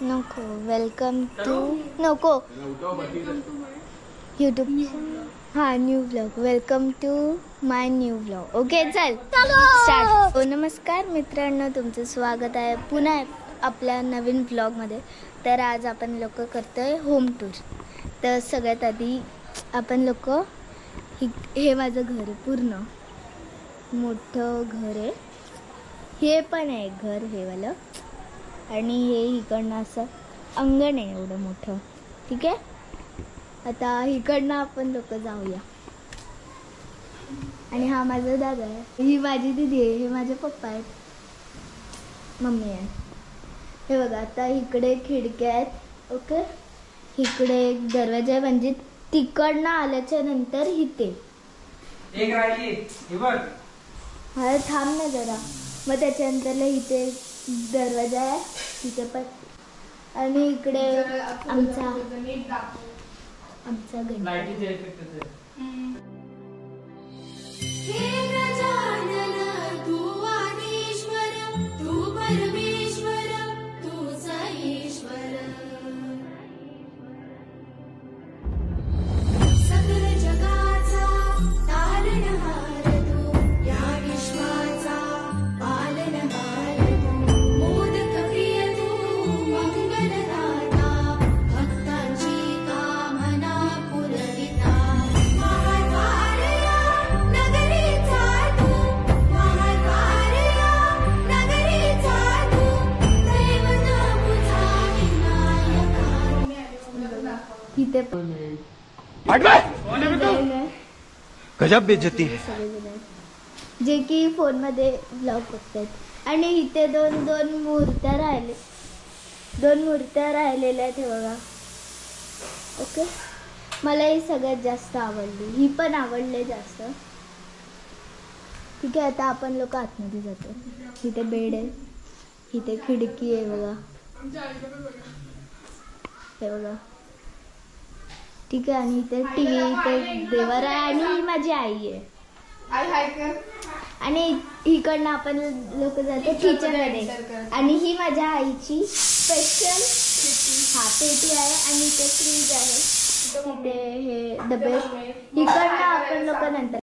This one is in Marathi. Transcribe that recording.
नको. वेलकम टू नको यूट्यूब. हां, new vlog. Welcome to my new vlog. Okay, चल स्टार्ट. नमस्कार मित्रांनो, तुमचं स्वागत आहे पुन्हा आपल्या नवीन व्लॉगमध्ये. तर आज आपण लोक करतोय होम टूर. तर सगळ्यात आधी आपण लोक हे माझं घर आहे, पूर्ण मोठं घर आहे. हे पण आहे घर हे वालं, आणि हे इकडनं असं अंगण आहे एवढं मोठं. ठीक आहे, आता इकडनं आपण लोक जाऊया. आणि हा माझा दादा आहे, ही माझी दीदी आहे, हे माझे पप्पा आहेत, मम्मी आहे. हे बघा, आता इकडे खिडक्या आहेत. ओके, इकडे एक दरवाजा आहे, म्हणजे तिकडनं आल्याच्या नंतर इथे एक राहिली. हा, थांब ना जरा. मग त्याच्यानंतरला इथे दरवाजा आहे, तिथे पण. आणि इकडे आमचा गजब बेइज्जती है. जे की फोन मध्ये ब्लॉग बघतात. आणि इथे दोन मूर्त्या राहिलेल्या आहेत, हे बघा. ओके, मला ही सगळ्यात जास्त आवडली, ही पण आवडले जास्त. ठीक आहे, आता आपण लोक आतमध्ये जातो. इथे बेड आहे, इथे खिडकी आहे बघा, हे बघा. ठीक आहे, आणि इथे टीव्ही, इथे देवर आहे, आणि ही माझी आई आहे. आणि इकडनं आपण लोक जातो किचन मध्ये. आणि ही माझ्या आईची स्पेशल पेटी आहे, आणि इथे फ्रीज आहे, इथे हे डबे. इकडनं आपण लोक नंतर